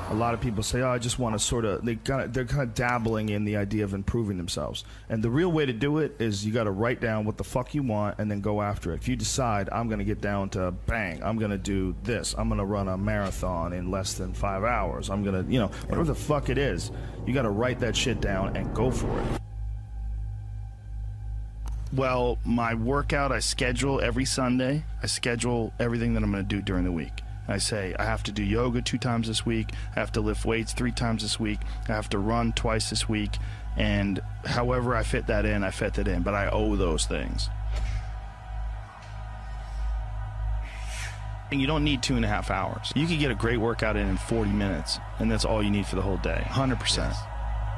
A lot of people say, oh, I just want to sort of, they're kind of dabbling in the idea of improving themselves. And the real way to do it is you got to write down what the fuck you want and then go after it. If you decide, I'm going to get down to bang, I'm going to do this, I'm going to run a marathon in less than 5 hours, I'm going to, you know, whatever the fuck it is, you got to write that shit down and go for it. Well, my workout, I schedule every Sunday. I schedule everything that I'm going to do during the week. I say I have to do yoga 2 times this week, I have to lift weights 3 times this week, I have to run twice this week, and however I fit that in, I fit that in, but I owe those things. And you don't need 2.5 hours. You could get a great workout in 40 minutes, and that's all you need for the whole day, 100%. Yes.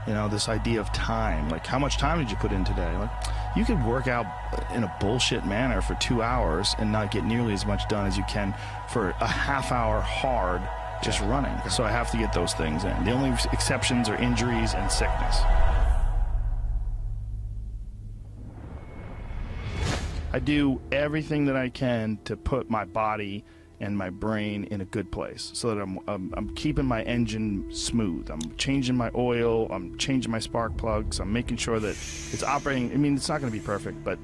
You know, this idea of time, like how much time did you put in today? Like, you could work out in a bullshit manner for 2 hours and not get nearly as much done as you can for a half hour hard just running. So I have to get those things in. The only exceptions are injuries and sickness. I do everything that I can to put my body and my brain in a good place so that I'm keeping my engine smooth. I'm changing my oil, I'm changing my spark plugs, I'm making sure that it's operating. I mean, it's not going to be perfect, but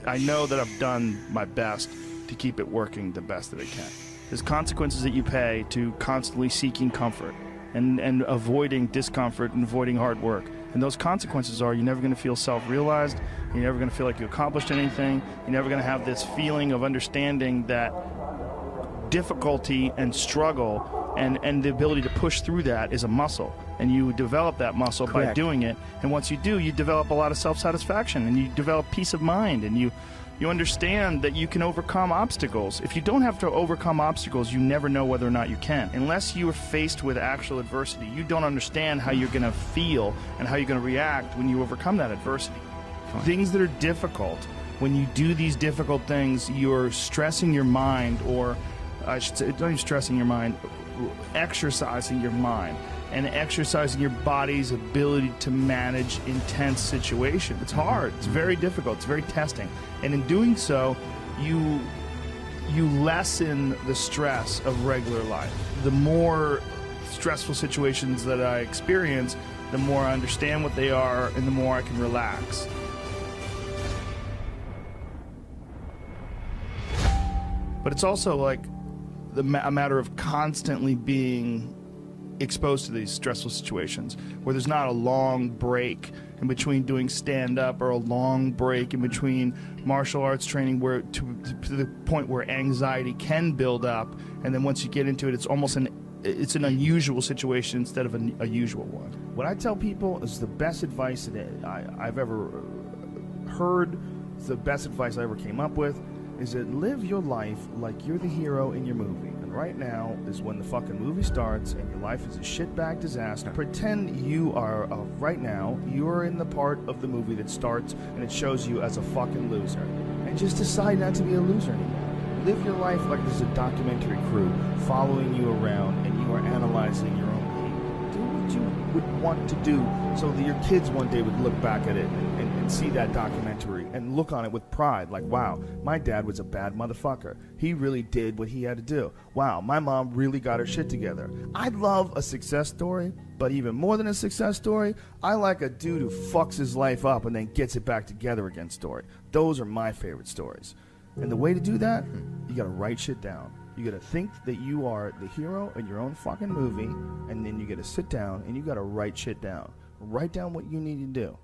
I know that I've done my best to keep it working the best that it can. There's consequences that you pay to constantly seeking comfort and avoiding discomfort and avoiding hard work. And those consequences are you're never going to feel self-realized, you're never going to feel like you accomplished anything, you're never going to have this feeling of understanding that difficulty and struggle and the ability to push through that is a muscle, and you develop that muscle by doing it. And once you do, you develop a lot of self-satisfaction, and you develop peace of mind, and you understand that you can overcome obstacles. If you don't have to overcome obstacles, you never know whether or not you can. Unless you are faced with actual adversity, you don't understand how you're going to feel and how you're going to react when you overcome that adversity. Things that are difficult, when you do these difficult things, you're stressing your mind, or I should say, not even stressing your mind, exercising your mind and exercising your body's ability to manage intense situations. It's hard. It's very difficult. It's very testing. And in doing so, you lessen the stress of regular life. The more stressful situations that I experience, the more I understand what they are and the more I can relax. But it's also like a matter of constantly being exposed to these stressful situations where there's not a long break in between doing stand-up or a long break in between martial arts training where to the point where anxiety can build up, and then once you get into it, it's almost an unusual situation instead of a usual one. What I tell people is the best advice that I've ever heard, the best advice I ever came up with, is that live your life like you're the hero in your movie. And right now is when the fucking movie starts and your life is a shitbag disaster. Pretend you are, right now, you are in the part of the movie that starts and it shows you as a fucking loser. And just decide not to be a loser anymore. Live your life like there's a documentary crew following you around and you are analyzing your own behavior. Do what you would want to do so that your kids one day would look back at it and see that documentary and look on it with pride, like, wow, my dad was a bad motherfucker. He really did what he had to do. Wow, my mom really got her shit together. I love a success story, but even more than a success story, I like a dude who fucks his life up and then gets it back together again story. Those are my favorite stories. And the way to do that, you gotta write shit down. You gotta think that you are the hero in your own fucking movie, and then you gotta sit down and you gotta write shit down. Write down what you need to do.